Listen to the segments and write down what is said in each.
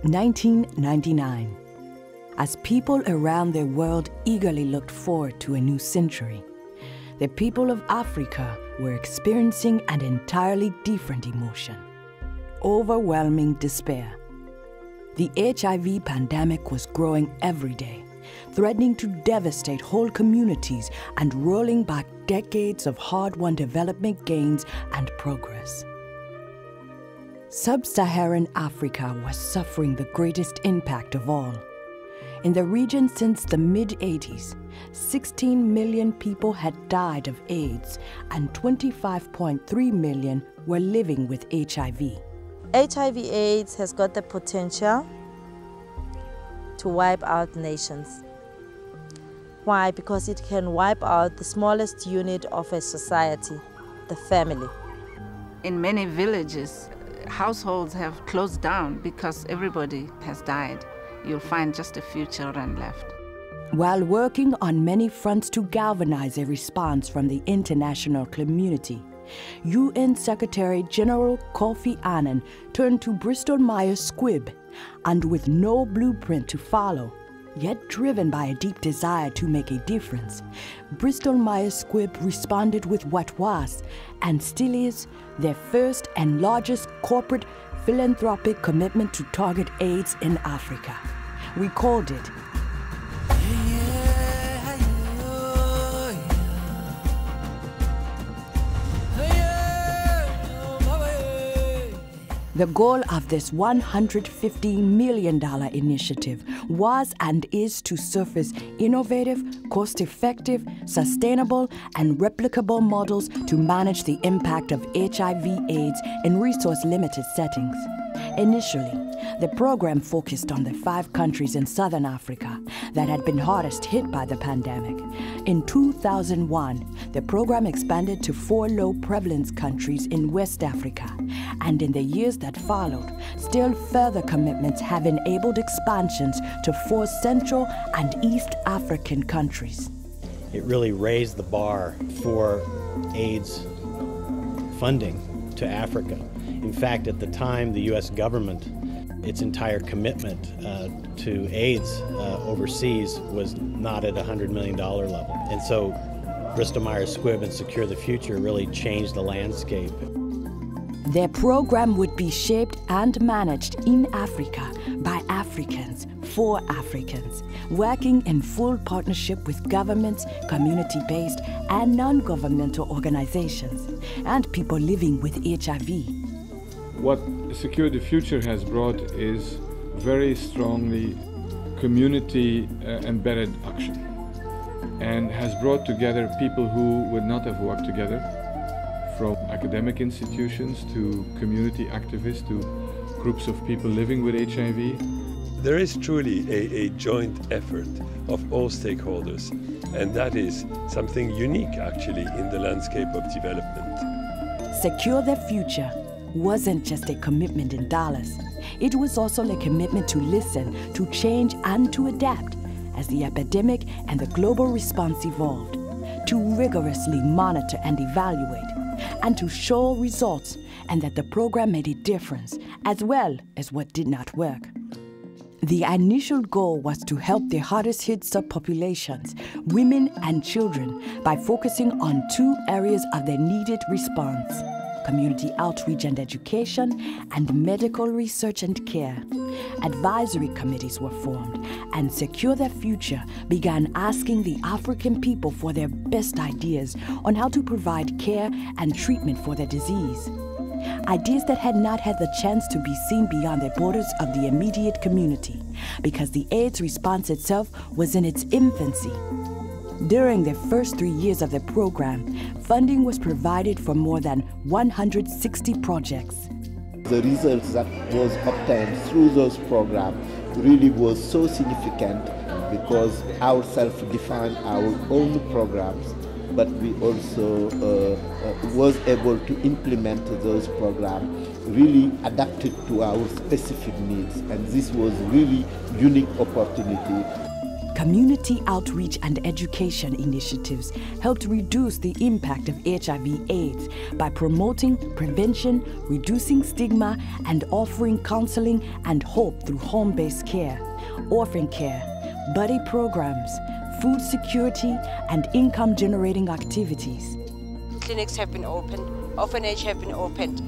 1999. As people around the world eagerly looked forward to a new century, the people of Africa were experiencing an entirely different emotion: overwhelming despair. The HIV pandemic was growing every day, threatening to devastate whole communities and rolling back decades of hard-won development gains and progress. Sub-Saharan Africa was suffering the greatest impact of all. In the region since the mid-80s, 16 million people had died of AIDS and 25.3 million were living with HIV. HIV/AIDS has got the potential to wipe out nations. Why? Because it can wipe out the smallest unit of a society, the family. In many villages, households have closed down because everybody has died. You'll find just a few children left. While working on many fronts to galvanize a response from the international community, UN Secretary General Kofi Annan turned to Bristol-Myers Squibb, and with no blueprint to follow, yet driven by a deep desire to make a difference, Bristol-Myers Squibb responded with what was, and still is, their first and largest corporate philanthropic commitment to target AIDS in Africa. We called it The goal of this $150 million initiative was and is to surface innovative, cost-effective, sustainable, and replicable models to manage the impact of HIV/AIDS in resource-limited settings. Initially, the program focused on the 5 countries in Southern Africa that had been hardest hit by the pandemic. In 2001, the program expanded to 4 low-prevalence countries in West Africa, and in the years that followed, still further commitments have enabled expansions to 4 Central and East African countries. It really raised the bar for AIDS funding to Africa. In fact, at the time, the U.S. government, its entire commitment to AIDS overseas was not at a $100 million level. And so Bristol-Myers Squibb and Secure the Future really changed the landscape. Their program would be shaped and managed in Africa by Africans for Africans, working in full partnership with governments, community-based and non-governmental organizations, and people living with HIV. What Secure the Future has brought is very strongly community-embedded action, and has brought together people who would not have worked together, from academic institutions to community activists to groups of people living with HIV. There is truly a joint effort of all stakeholders, and that is something unique actually in the landscape of development. Secure the Future wasn't just a commitment in dollars. It was also a commitment to listen, to change and to adapt as the epidemic and the global response evolved, to rigorously monitor and evaluate, and to show results, and that the program made a difference, as well as what did not work. The initial goal was to help the hardest hit subpopulations, women and children, by focusing on 2 areas of their needed response: community outreach and education, and medical research and care. Advisory committees were formed, and Secure the Future began asking the African people for their best ideas on how to provide care and treatment for their disease. Ideas that had not had the chance to be seen beyond the borders of the immediate community, because the AIDS response itself was in its infancy. During the first 3 years of the program, funding was provided for more than 160 projects. The results that was obtained through those programs really was so significant, because ourselves defined our own programs, but we also was able to implement those programs really adapted to our specific needs, and this was really unique opportunity. Community outreach and education initiatives helped reduce the impact of HIV/AIDS by promoting prevention, reducing stigma, and offering counseling and hope through home-based care, orphan care, buddy programs, food security, and income-generating activities. Clinics have been opened, orphanage have been opened,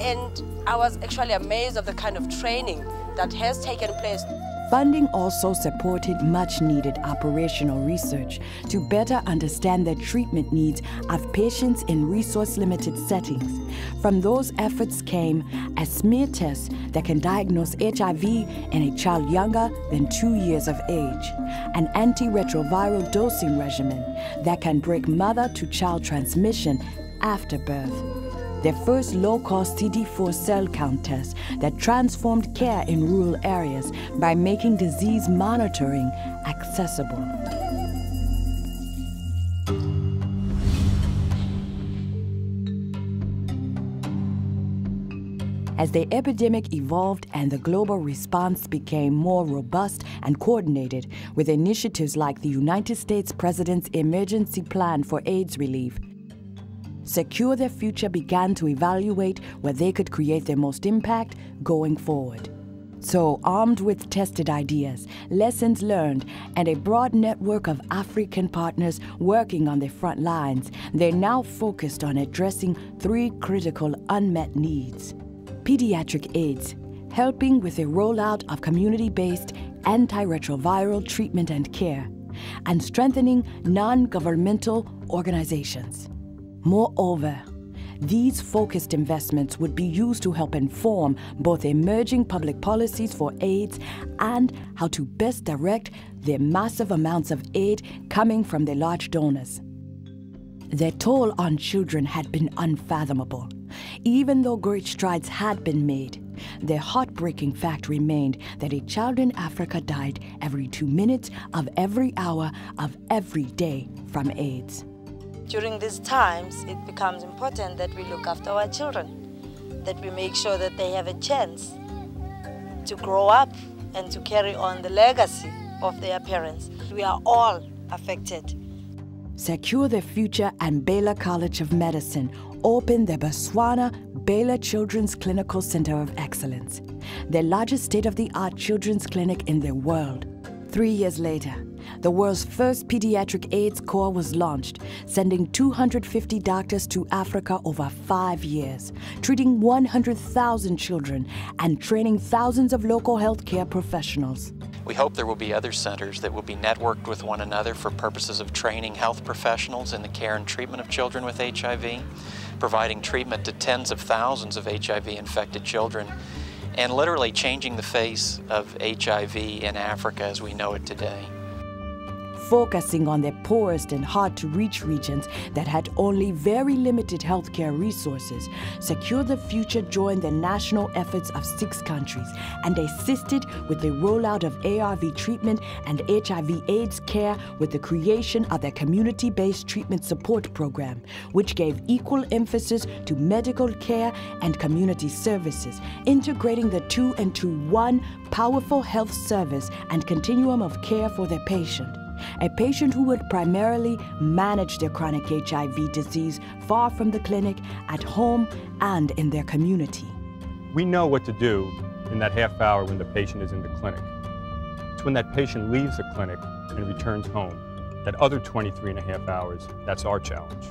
and I was actually amazed of the kind of training that has taken place. Funding also supported much-needed operational research to better understand the treatment needs of patients in resource-limited settings. From those efforts came a smear test that can diagnose HIV in a child younger than 2 years of age, an antiretroviral dosing regimen that can break mother-to-child transmission after birth, the first low-cost CD4 cell count test that transformed care in rural areas by making disease monitoring accessible. As the epidemic evolved and the global response became more robust and coordinated with initiatives like the United States President's Emergency Plan for AIDS Relief, Secure Their Future began to evaluate where they could create their most impact going forward. So, armed with tested ideas, lessons learned, and a broad network of African partners working on the front lines, they're now focused on addressing 3 critical unmet needs. Pediatric AIDS, helping with the rollout of community-based antiretroviral treatment and care, and strengthening non-governmental organizations. Moreover, these focused investments would be used to help inform both emerging public policies for AIDS and how to best direct the massive amounts of aid coming from the large donors. Their toll on children had been unfathomable. Even though great strides had been made, the heartbreaking fact remained that a child in Africa died every 2 minutes of every hour of every day from AIDS. During these times, it becomes important that we look after our children, that we make sure that they have a chance to grow up and to carry on the legacy of their parents. We are all affected. Secure Their Future and Baylor College of Medicine opened the Botswana Baylor Children's Clinical Center of Excellence, the largest state-of-the-art children's clinic in the world. 3 years later, the world's first pediatric AIDS corps was launched, sending 250 doctors to Africa over 5 years, treating 100,000 children and training thousands of local healthcare professionals. We hope there will be other centers that will be networked with one another for purposes of training health professionals in the care and treatment of children with HIV, providing treatment to tens of thousands of HIV-infected children, and literally changing the face of HIV in Africa as we know it today. Focusing on the poorest and hard-to-reach regions that had only very limited healthcare resources, Secure the Future joined the national efforts of 6 countries and assisted with the rollout of ARV treatment and HIV/AIDS care with the creation of the Community-Based Treatment Support Program, which gave equal emphasis to medical care and community services, integrating the two into one powerful health service and continuum of care for the patient. A patient who would primarily manage their chronic HIV disease far from the clinic, at home, and in their community. We know what to do in that half hour when the patient is in the clinic. It's when that patient leaves the clinic and returns home. That other 23.5 hours, that's our challenge.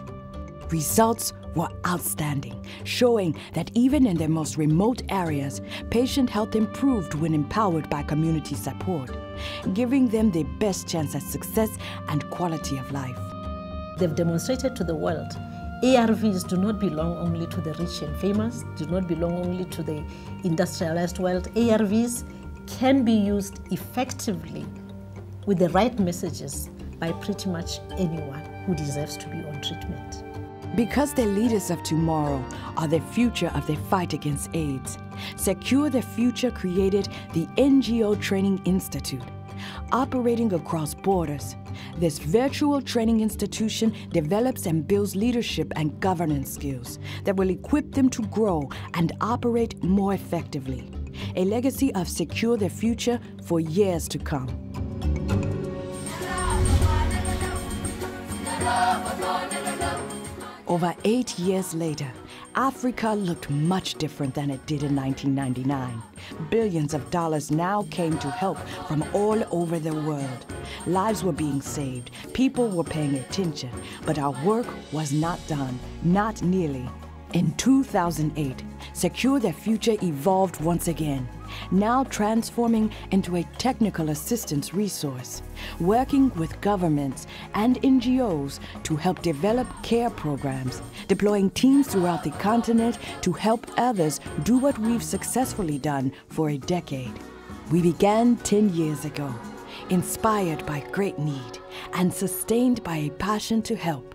Results were outstanding, showing that even in the most remote areas, patient health improved when empowered by community support, giving them the best chance at success and quality of life. They've demonstrated to the world ARVs do not belong only to the rich and famous, do not belong only to the industrialized world. ARVs can be used effectively with the right messages by pretty much anyone who deserves to be on treatment. Because the leaders of tomorrow are the future of the fight against AIDS, Secure the Future created the NGO Training Institute. Operating across borders, this virtual training institution develops and builds leadership and governance skills that will equip them to grow and operate more effectively. A legacy of Secure the Future for years to come. Over 8 years later, Africa looked much different than it did in 1999. Billions of dollars now came to help from all over the world. Lives were being saved, people were paying attention, but our work was not done, not nearly. In 2008, Secure Their Future evolved once again, now transforming into a technical assistance resource, working with governments and NGOs to help develop care programs, deploying teams throughout the continent to help others do what we've successfully done for a decade. We began 10 years ago, inspired by great need and sustained by a passion to help.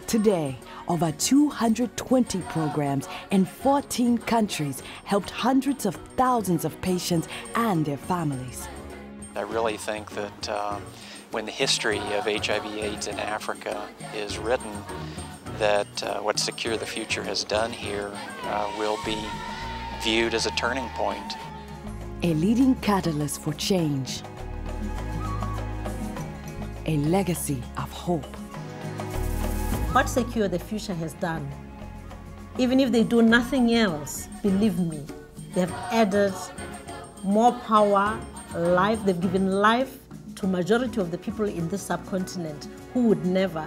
Today, over 220 programs in 14 countries helped hundreds of thousands of patients and their families. I really think that when the history of HIV/AIDS in Africa is written, that what Secure the Future has done here will be viewed as a turning point. A leading catalyst for change. A legacy of hope. What Secure the Future has done, even if they do nothing else, believe me, they have added more power, life, they've given life to majority of the people in this subcontinent who would never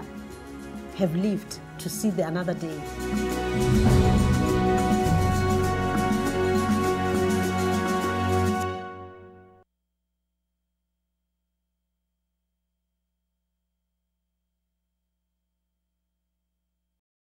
have lived to see another day.